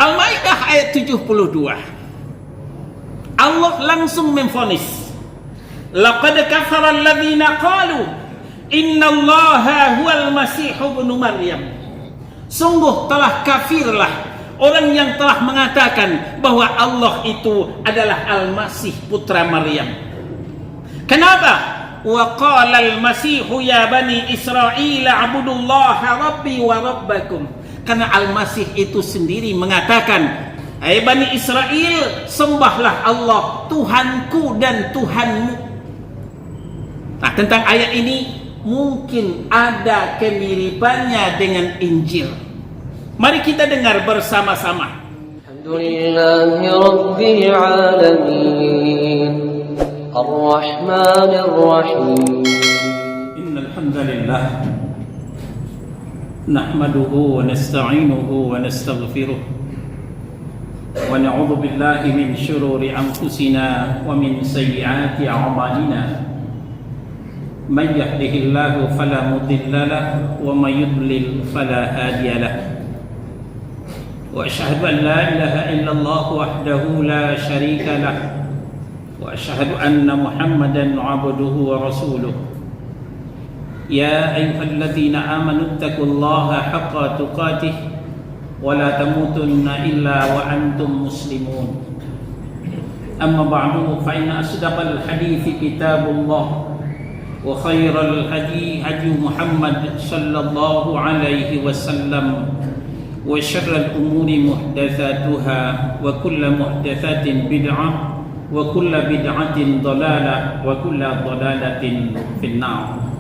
Al-Maidah ayat 72. Allah langsung memvonis, laqad kafara alladhina qalu innallaha huwal masih ibnu Maryam. Sungguh telah kafirlah orang yang telah mengatakan bahwa Allah itu adalah Al-Masih putra Maryam. Kenapa? Wa qala al-Masih ya bani Israil a'budullaha rabbi wa rabbakum. Karena Al-Masih itu sendiri mengatakan, hai Bani Israel, sembahlah Allah, Tuhanku dan Tuhanmu. Nah, tentang ayat ini mungkin ada kemiripannya dengan Injil. Mari kita dengar bersama-sama. Alhamdulillahi Rabbil Alamin, Ar-Rahmanir Rahim. Innal hamdalillah nahmaduhu wa nasta'inuhu wa nastaghfiruh wa na'udzu billahi min shururi anfusina wa min sayyiati a'malina. Man yahdihillahu fala mudilla lahu wa man yudlil fala hadiya lahu. Wa asyhadu an la ilaha illallah wahdahu la syarika lahu wa asyhadu anna Muhammadan 'abduhu wa rasuluh. Ya ayyuhalladzina amanu taqullaha haqqa tuqatih wa la tamutunna illa wa antum muslimun. Amma ba'du, fa inna asdaqal hadithi kitabullah wa khairal hadi hadi Muhammad sallallahu alaihi wasallam wa syarrul umuri muhdatsatuha wa kullu muhdatsatin bid'ah wa kullu bid'atin dhalalah wa kullu dhalalatin fin-nar.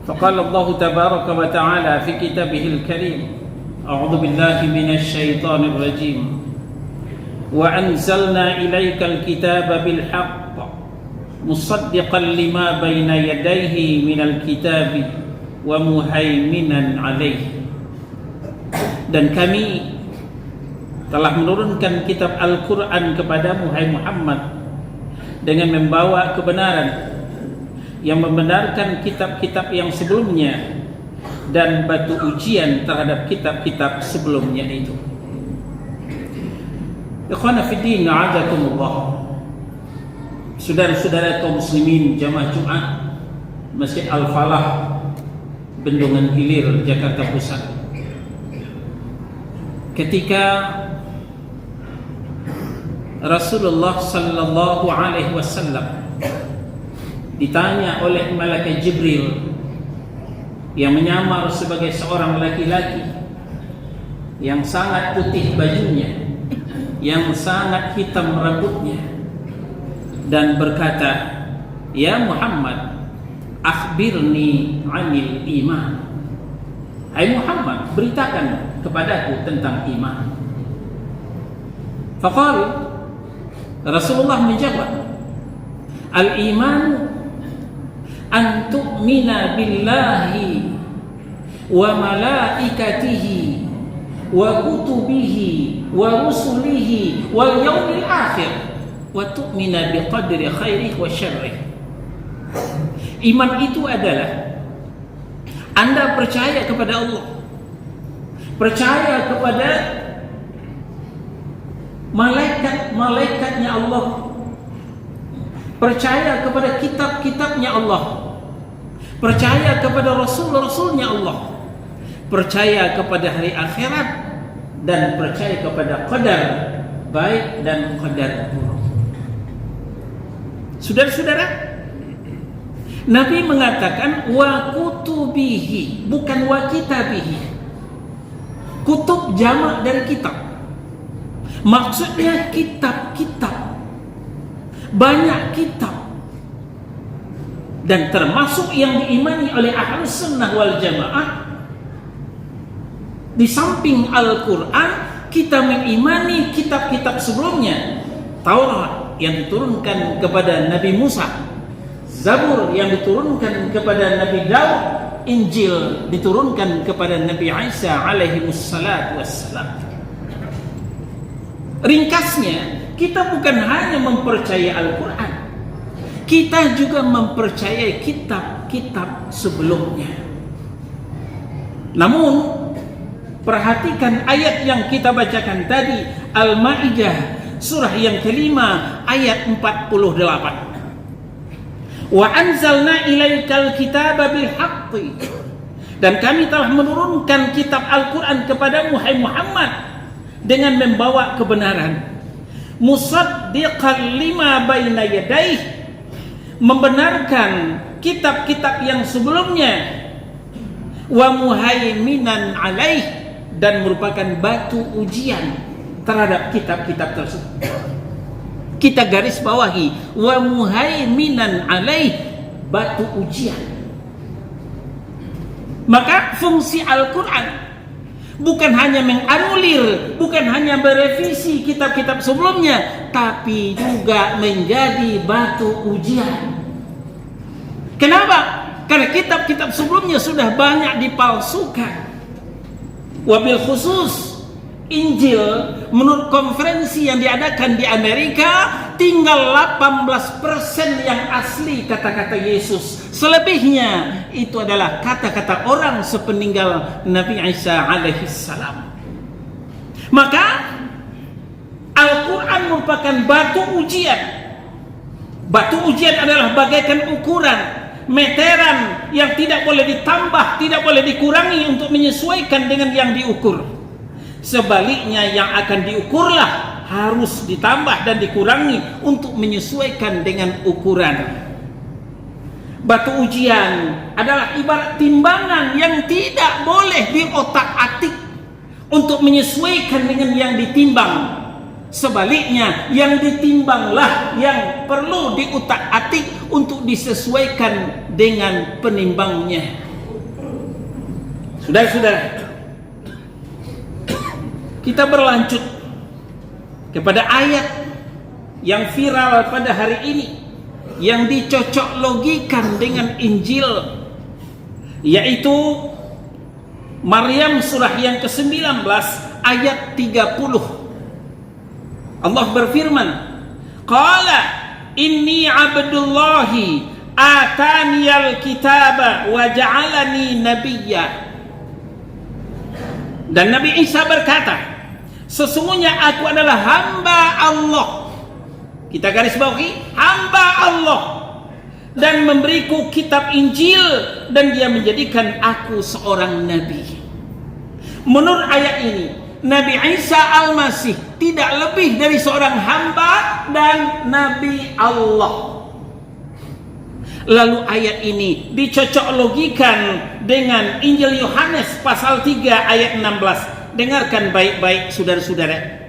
فقال الله تبارك وتعالى في كتابه الكريم أعوذ بالله من الشيطان الرجيم وأنزلنا إليك الكتاب بالحق مصدقا لما بين يديه من الكتاب ومهيمنا عليه. Dan kami telah menurunkan kitab Al-Quran kepadamu, hai Muhammad, dengan membawa kebenaran yang membenarkan kitab-kitab yang sebelumnya dan batu ujian terhadap kitab-kitab sebelumnya itu. Ikhwana fiddin, a'azakumullah. Saudara-saudara kaum muslimin jamaah Jumat Masjid Al-Falah, Bendungan Hilir, Jakarta Pusat. Ketika Rasulullah sallallahu alaihi wasallam ditanya oleh malaikat Jibril yang menyamar sebagai seorang laki-laki yang sangat putih bajunya, yang sangat hitam rambutnya, dan berkata, "Ya Muhammad, akhbirni 'anil iman." Hai Muhammad, beritakan kepadaku tentang iman. Faqala, Rasulullah menjawab, "Al-iman an tu'mina billahi wa malaikatihi wa kutubihi wa rusulihi wal yawmil akhir wa tu'mina biqadri khairihi wa syarrihi." Iman itu adalah Anda percaya kepada Allah, percaya kepada malaikat-malaikatnya Allah, percaya kepada kitab-kitabnya Allah, percaya kepada rasul-rasulnya Allah, percaya kepada hari akhirat, dan percaya kepada qadar baik dan qadar buruk. Saudara-saudara, Nabi mengatakan wa kutubihi, bukan wa kitabihi. Kutub jamak dari kitab, maksudnya kitab-kitab, banyak kitab. Dan termasuk yang diimani oleh Ahlus Sunnah wal Jamaah, di samping Al-Quran, kita mengimani kitab-kitab sebelumnya. Taurat yang diturunkan kepada Nabi Musa, Zabur yang diturunkan kepada Nabi Daud, Injil diturunkan kepada Nabi Isa alaihi wassalatu wassalam. Ringkasnya, kita bukan hanya mempercayai Al-Quran, kita juga mempercayai kitab-kitab sebelumnya. Namun Perhatikan ayat yang kita bacakan tadi, Al-Maidah surah yang kelima ayat 48. Wa anzalna ilaikal kitaba bil haqqi, dan kami telah menurunkan kitab Al-Quran kepadamu hai Muhammad dengan membawa kebenaran. Musaddiqan lima baina yadaih, membenarkan kitab-kitab yang sebelumnya. Wa muhaiminan alaih, dan merupakan batu ujian terhadap kitab-kitab tersebut. Kita garis bawahi, wa muhaiminan alaih, batu ujian. Maka fungsi Al-Quran bukan hanya menganulir, bukan hanya merevisi kitab-kitab sebelumnya, tapi juga menjadi batu ujian. Kenapa? Karena kitab-kitab sebelumnya sudah banyak dipalsukan. Wabil khusus Injil, menurut konferensi yang diadakan di Amerika, tinggal 18% yang asli kata-kata Yesus. Selebihnya itu adalah kata-kata orang sepeninggal Nabi Isa alaihissalam. Maka Al-Quran merupakan batu ujian. Batu ujian adalah bagaikan ukuran, meteran yang tidak boleh ditambah, tidak boleh dikurangi untuk menyesuaikan dengan yang diukur. Sebaliknya yang akan diukurlah harus ditambah dan dikurangi untuk menyesuaikan dengan ukuran. Batu ujian adalah ibarat timbangan yang tidak boleh diotak-atik untuk menyesuaikan dengan yang ditimbang. Sebaliknya yang ditimbanglah yang perlu diutak-atik untuk disesuaikan dengan penimbangnya. Saudara-saudara, kita berlanjut kepada ayat yang viral pada hari ini, yang dicocok logikan dengan Injil, yaitu Maryam surah yang ke-19 ayat 30. Allah berfirman, qala inni abdullahi ataniyal kitaba wa ja'alani nabiyya. Dan Nabi Isa berkata, sesungguhnya aku adalah hamba Allah. Kita garis bawahi, hamba Allah, dan memberiku kitab Injil, dan dia menjadikan aku seorang nabi. Menurut ayat ini, Nabi Isa Al-Masih tidak lebih dari seorang hamba dan Nabi Allah. Lalu ayat ini dicocok logikan dengan Injil Yohanes pasal 3 ayat 16. Dengarkan baik-baik saudara-saudara.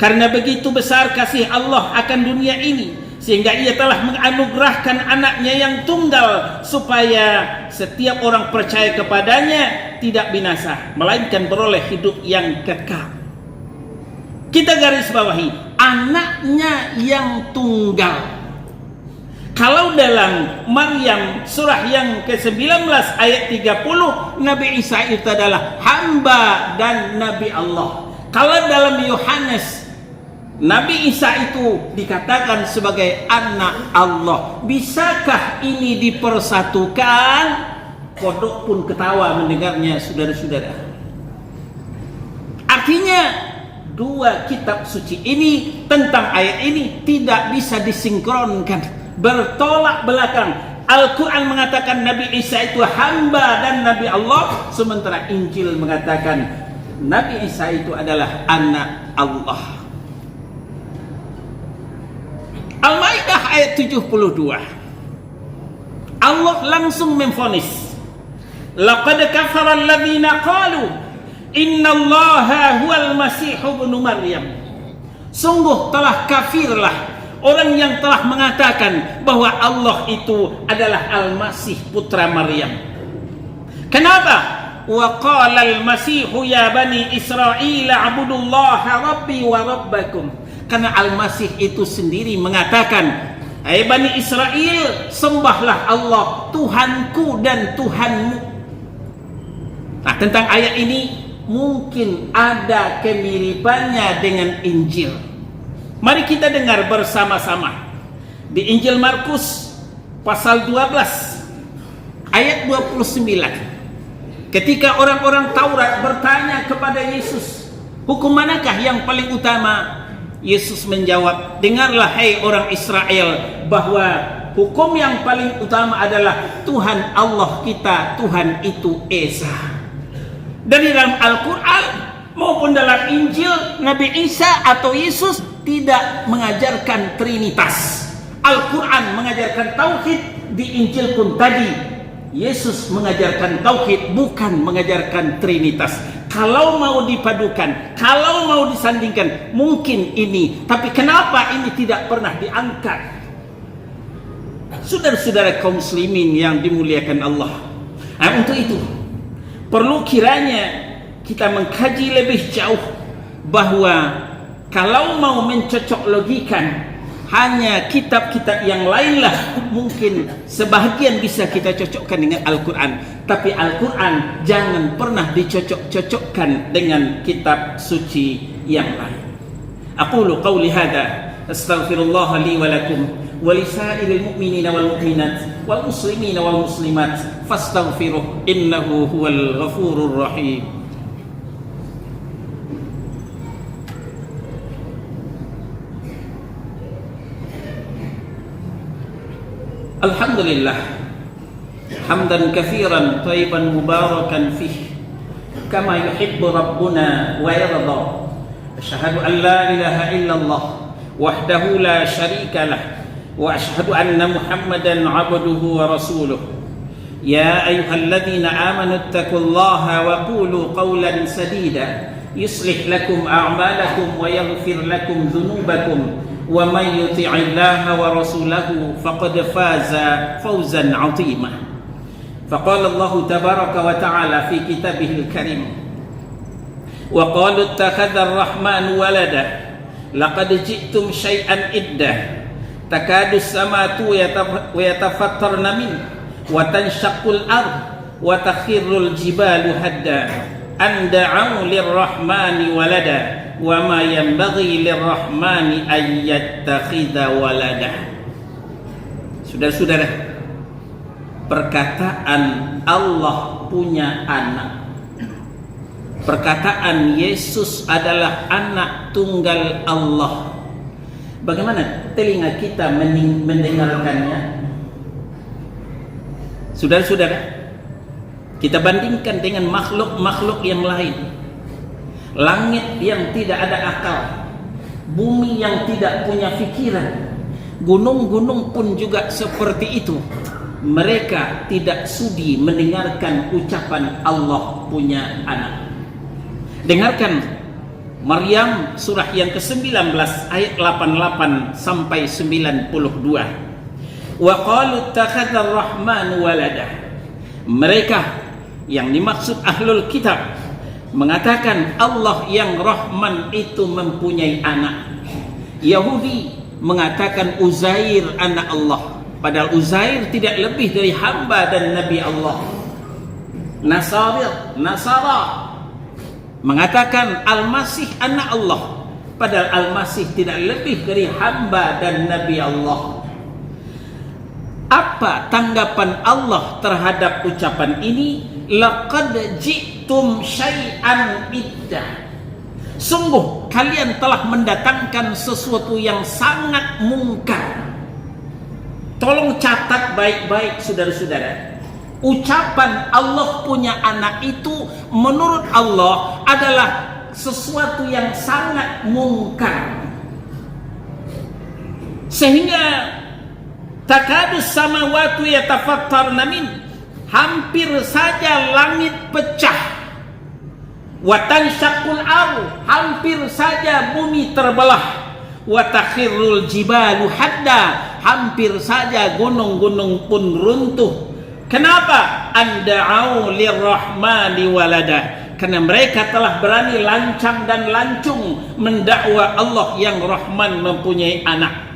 Karena begitu besar kasih Allah akan dunia ini, sehingga ia telah menganugerahkan anaknya yang tunggal, supaya setiap orang percaya kepadanya tidak binasa, melainkan beroleh hidup yang kekal. Kita garis bawahi, anaknya yang tunggal. Kalau dalam Maryam surah yang ke-19 ayat 30, Nabi Isa itu adalah hamba dan Nabi Allah. Kalau dalam Yohanes, Nabi Isa itu dikatakan sebagai anak Allah. Bisakah ini dipersatukan? Kodok pun ketawa mendengarnya, saudara-saudara. Artinya dua kitab suci ini tentang ayat ini tidak bisa disinkronkan, bertolak belakang. Al-Quran mengatakan Nabi Isa itu hamba dan Nabi Allah, sementara Injil mengatakan Nabi Isa itu adalah anak Allah. Al-Maidah ayat 72, Allah langsung memvonis, laqad kafara alladhina qalu innallaha huwal masih ibnu Maryam. Sungguh telah kafirlah orang yang telah mengatakan bahwa Allah itu adalah Al-Masih putra Maryam. Kenapa? Wa qala al-Masih ya bani Israil a'budullaha rabbi wa rabbakum. Karena Al-Masih itu sendiri mengatakan, hai Bani Israel, sembahlah Allah, Tuhanku dan Tuhanmu. Nah, tentang ayat ini mungkin ada kemiripannya dengan Injil. Mari kita dengar bersama-sama. Di Injil Markus pasal 12 ayat 29. Ketika orang-orang Taurat bertanya kepada Yesus, hukum manakah yang paling utama? Yesus menjawab, dengarlah hai orang Israel, bahwa hukum yang paling utama adalah Tuhan Allah kita, Tuhan itu Esa. Dan di dalam Al-Quran maupun dalam Injil, Nabi Isa atau Yesus tidak mengajarkan Trinitas. Al-Quran mengajarkan Tauhid, di Injil pun tadi Yesus mengajarkan Tauhid, bukan mengajarkan Trinitas. Kalau mau dipadukan, kalau mau disandingkan, mungkin ini. Tapi kenapa ini tidak pernah diangkat? Saudara-saudara kaum muslimin yang dimuliakan Allah, untuk itu perlu kiranya kita mengkaji lebih jauh, bahwa kalau mau mencocok logikan hanya kitab-kitab yang lainlah mungkin sebahagian bisa kita cocokkan dengan Al-Quran, tapi Al-Quran jangan pernah dicocok-cocokkan dengan kitab suci yang lain. Aqulu qawli hadha astaghfirullah li wa lakum wa lisairil mu'minina wal mu'minat wal muslimina wal muslimat fastaghfiruh innahu huwal ghafurur rahim. Alhamdulillah hamdan katsiran thayyiban mubarakan fih kama yuhibbu rabbuna wa yarda. Asyhadu an la ilaha illallah wahdahu la syarika lah wa asyhadu anna Muhammadan 'abduhu wa rasuluh. Ya ayyuhalladzina amanu taqullaha wa qulu qawlan sadida yuslih lakum a'malakum wa yaghfir lakum dhunubakum wa man yuti'illaha wa rasulahu faqad faza fawzan 'azima. Faqala Allah tabaraka wa ta'ala fi kitabihil karim, wa qalu ittakhadha ar-rahmanu walada laqad ji'tum syai'an iddah takadu as-samatu yatafattarna min wa tanshaqqul ard wa takhirrul jibalu hadda an da'u lir-rahmani walada wa ma yanbaghi lirrahmani an yattakhidha walada. Saudara-saudara, perkataan Allah punya anak, perkataan Yesus adalah anak tunggal Allah, bagaimana telinga kita mendengarkannya? Saudara-saudara, kita bandingkan dengan makhluk-makhluk yang lain. Langit yang tidak ada akal, bumi yang tidak punya pikiran, gunung-gunung pun juga seperti itu. Mereka tidak sudi mendengarkan ucapan Allah punya anak. Dengarkan Maryam surah yang ke-19 ayat 88 sampai 92. Wa qalu ittakhadha ar-rahmanu walada. Mereka yang dimaksud ahlul kitab mengatakan Allah yang Rahman itu mempunyai anak. Yahudi mengatakan Uzair anak Allah, padahal Uzair tidak lebih dari hamba dan nabi Allah. Nasara mengatakan Al-Masih anak Allah, padahal Al-Masih tidak lebih dari hamba dan nabi Allah. Apa tanggapan Allah terhadap ucapan ini? Laqad ji'tum syai'an iddah. Sungguh kalian telah mendatangkan sesuatu yang sangat mungkar. Tolong catat baik-baik saudara-saudara. Ucapan Allah punya anak itu menurut Allah adalah sesuatu yang sangat mungkar. Sehingga takadus samawati yatafattarna min, hampir saja langit pecah. Wa tanshaqqul ardh, hampir saja bumi terbelah. Wa takhirrul jibalu hadda, hampir saja gunung-gunung pun runtuh. Kenapa? Anda'au lirrahmani walada, karena mereka telah berani lancang dan lancung mendakwa Allah yang Rahman mempunyai anak.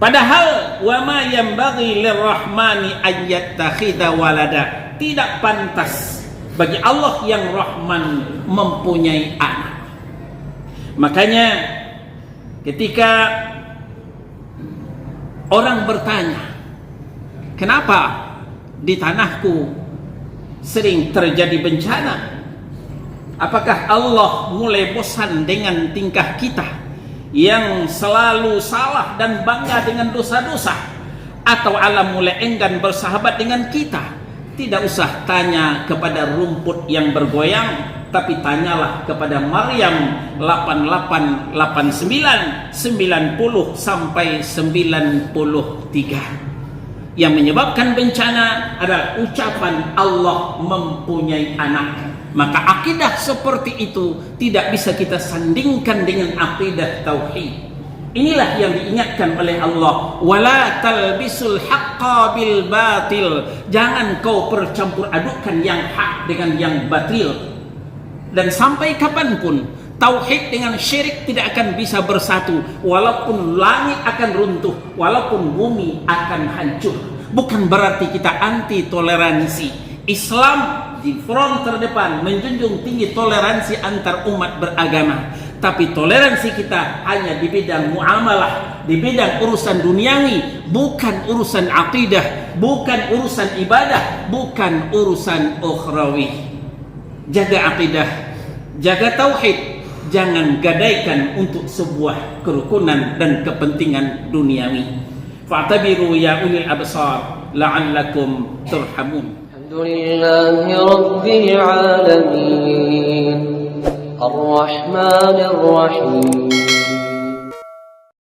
Padahal wa ma yanbaghi lirrahmani an yattakhidha walada, tidak pantas bagi Allah yang Rahman mempunyai anak. Makanya ketika orang bertanya, kenapa di tanahku sering terjadi bencana. Apakah Allah mulai bosan dengan tingkah kita yang selalu salah dan bangga dengan dosa-dosa? Atau Allah mulai enggan bersahabat dengan kita? Tidak usah tanya kepada rumput yang bergoyang, tapi tanyalah kepada Maryam 8889 90 sampai 93. Yang menyebabkan bencana adalah ucapan Allah mempunyai anak. Maka akidah seperti itu tidak bisa kita sandingkan dengan akidah tauhid. Inilah yang diingatkan oleh Allah, wala talbisul haqqa bil batil. Jangan kau percampur adukkan yang hak dengan yang batil. Dan sampai kapanpun tauhid dengan syirik tidak akan bisa bersatu. Walaupun langit akan runtuh, walaupun bumi akan hancur. Bukan berarti kita anti toleransi. Islam di front terdepan menjunjung tinggi toleransi antar umat beragama. Tapi toleransi kita hanya di bidang muamalah, di bidang urusan duniawi, bukan urusan akidah, bukan urusan ibadah, bukan urusan ukhrawi. Jaga akidah, jaga tauhid, jangan gadaikan untuk sebuah kerukunan dan kepentingan duniawi. Fa'tabiru ya ulil absar la'allakum turhamun. Alhamdulillahi Rabbil Alamin, Ar-Rahmanir Rahim.